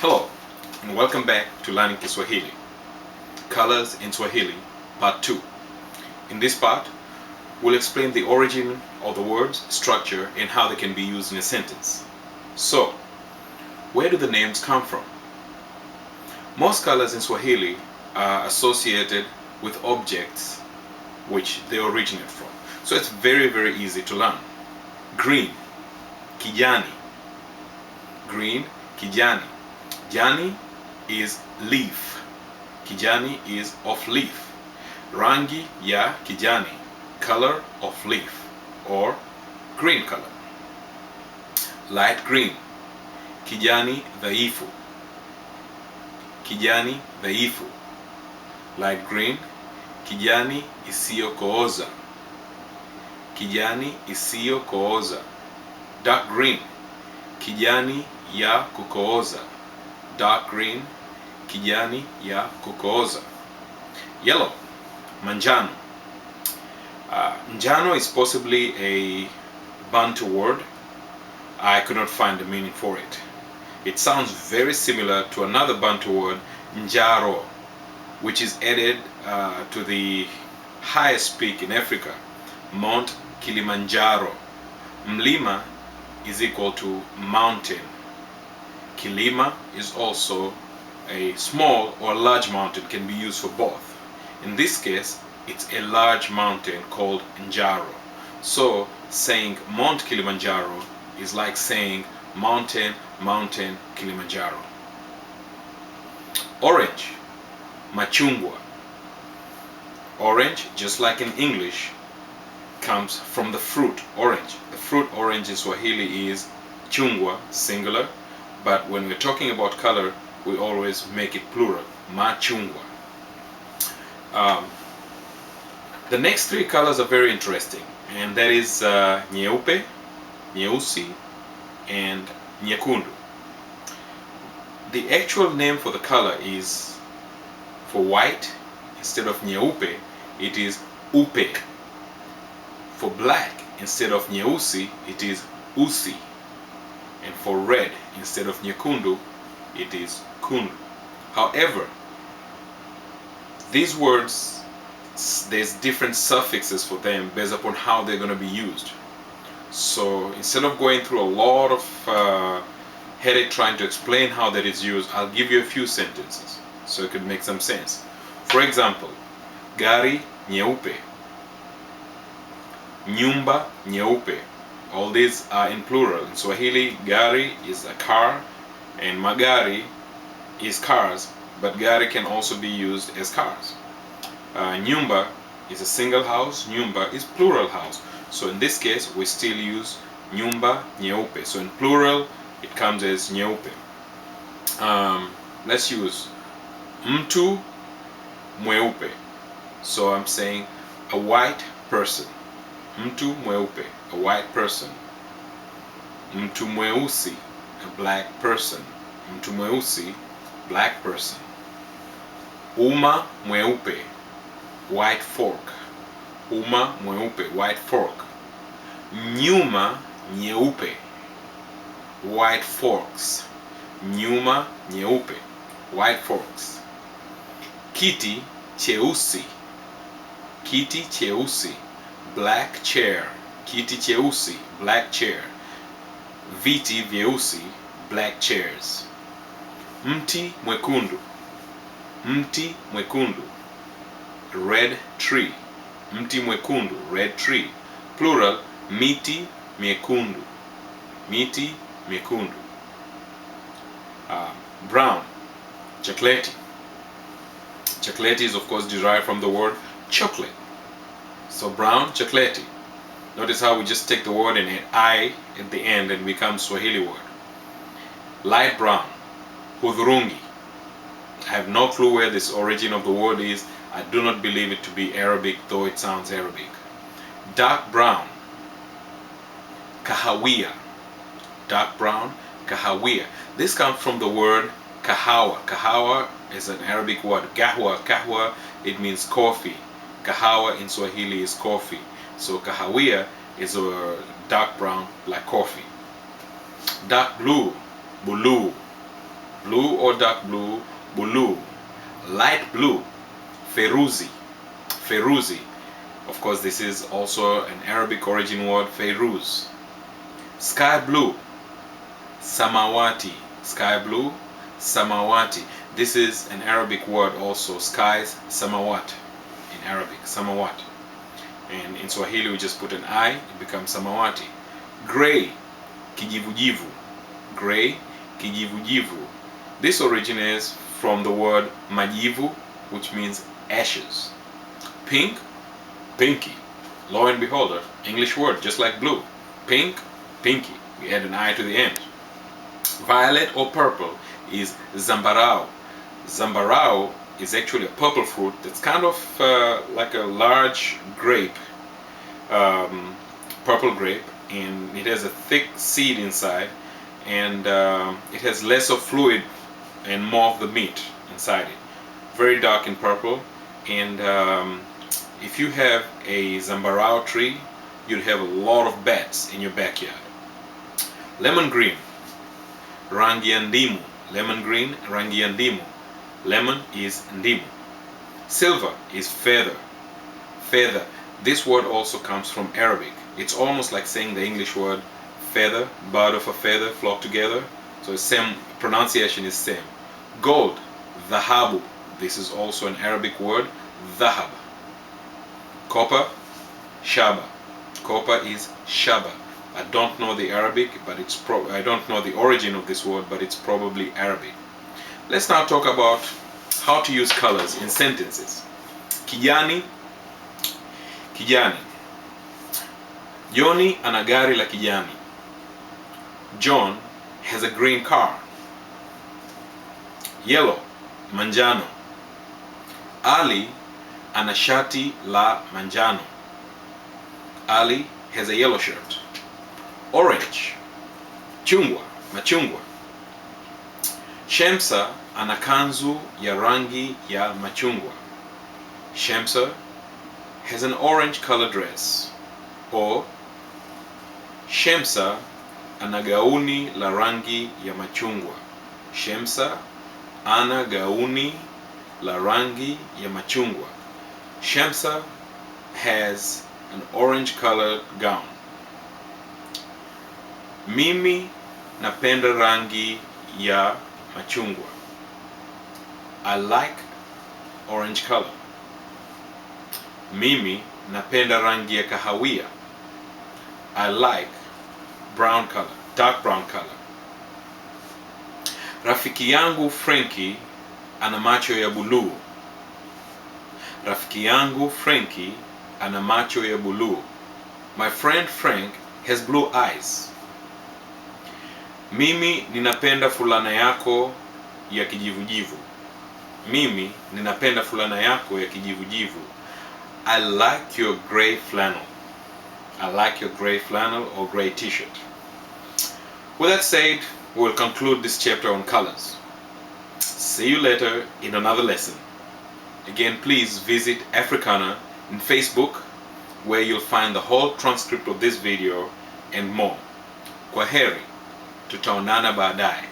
Hello, and welcome back to Learning Kiswahili. Colors in Swahili, Part 2. In this part, we'll explain the origin of the words, structure, and how they can be used in a sentence. So, where do the names come from? Most colors in Swahili are associated with objects which they originate from. So it's very easy to learn. Green, kijani. Green, kijani. Jani is leaf. Kijani is of leaf. Rangi ya kijani, color of leaf or green color. Light green, kijani dhaifu. Kijani dhaifu. Light green, kijani isiyokooza. Kijani isiyokooza. Dark green, kijani ya kukooza. Dark green, kijani ya kukooza. Yellow, manjano. Njano is possibly a Bantu word. I could not find the meaning for it. It sounds very similar to another Bantu word, njaro, which is added to the highest peak in Africa, Mount Kilimanjaro. Mlima is equal to mountain. Kilima is also a small or large mountain, can be used for both. In this case, it's a large mountain called Njaro. So saying Mount Kilimanjaro is like saying mountain Kilimanjaro. Orange, machungwa. Orange, just like in English, comes from the fruit orange. The fruit orange in Swahili is chungwa, singular, but when we're talking about color, we always make it plural, machungwa. The next three colors are very interesting, and that is nyeupe, nyeusi, and nyekundu. The actual name for the color is, for white, instead of nyeupe, it is upe. For black, instead of nyeusi, it is usi. And for red, instead of nyekundu, it is kundu. However, these words, there's different suffixes for them based upon how they're going to be used. So instead of going through a lot of headache trying to explain how that is used, I'll give you a few sentences so it could make some sense. For example, gari nyeupe, nyumba nyeupe. All these are in plural. In Swahili, gari is a car and magari is cars, but gari can also be used as cars. Nyumba is a single house, nyumba is plural house. So in this case, we still use nyumba nyeupe. So in plural, it comes as nyeupe. Let's use mtu mweupe. So I'm saying a white person. Mtu mweupe, a white person. Mtu mweusi, a black person. Mtu mweusi, black person. Uma mweupe, white fork. Uma mweupe, white fork. Nyuma nyeupe, white forks. Nyuma nyeupe, white forks. Kiti cheusi, kiti cheusi, black chair. Kiti cheusi, black chair. Viti vyeusi, black chairs. Mti mwekundu, mti mwekundu, red tree. Mti mwekundu, red tree. Plural, miti miekundu, miti miekundu. Brown, chocolate. Chocolate is of course derived from the word chocolate. So brown, chocolate. Notice how we just take the word and add I at the end and become Swahili word. Light brown, hudhurungi. I have no clue where this origin of the word is. I do not believe it to be Arabic, though it sounds Arabic. Dark brown, kahawia. Dark brown, kahawia. This comes from the word kahawa. Kahawa is an Arabic word. Kahwa, kahwa, it means coffee. Kahawa in Swahili is coffee. So kahawia is a dark brown like coffee. Dark blue, bulu. Blue or dark blue, bulu. Light blue, feruzi. Feruzi. Of course, this is also an Arabic origin word, feiruz. Sky blue, samawati. Sky blue, samawati. This is an Arabic word also, skies, samawat. In Arabic, samawat. And in Swahili we just put an I, it becomes samawati. Gray, kijivujivu. Gray, kijivujivu. This originates from the word majivu, which means ashes. Pink, pinky. Lo and behold, English word, just like blue. Pink, pinky. We add an I to the end. Violet or purple is zambarao. Zambarao is actually a purple fruit that's kind of like a large grape, purple grape, and it has a thick seed inside, and it has less of fluid and more of the meat inside it. Very dark in purple, and if you have a zambarao tree, you'd have a lot of bats in your backyard. Lemon green, rangi ya ndimu. Lemon green, rangi ya ndimu. Lemon is ndimu. Silver is feather. Feather. This word also comes from Arabic. It's almost like saying the English word feather, bird of a feather flock together. So same pronunciation is same. Gold, dhahabu. This is also an Arabic word, dhahab. Copper, shaba. Copper is shaba. I don't know the Arabic, but I don't know the origin of this word, but it's probably Arabic. Let's now talk about how to use colors in sentences. Kijani, kijani. Joni ana gari la kijani. John has a green car. Yellow, manjano. Ali ana shati la manjano. Ali has a yellow shirt. Orange, chungwa, machungwa. Shemsa ana kanzu ya rangi ya machungwa. Shemsa has an orange color dress. Or Shemsa ana gauni la rangi ya machungwa. Shemsa ana gauni la rangi ya machungwa. Shemsa has an orange colored gown. Mimi napenda rangi ya machungwa. I like orange color. Mimi napenda rangi ya kahawia. I like brown color, dark brown color. Rafiki yangu Frankie ana macho ya buluu. Rafiki yangu Frankie ana macho ya buluu. My friend Frank has blue eyes. Mimi ninapenda fulana yako ya kijivujivu. Mimi ninapenda fulana yako ya kijivujivu. I like your gray flannel. I like your gray flannel or gray t-shirt. With that said, we'll conclude this chapter on colors. See you later in another lesson. Again, please visit Africana in Facebook, where you'll find the whole transcript of this video and more. Kwaheri, tutaonana baadaye.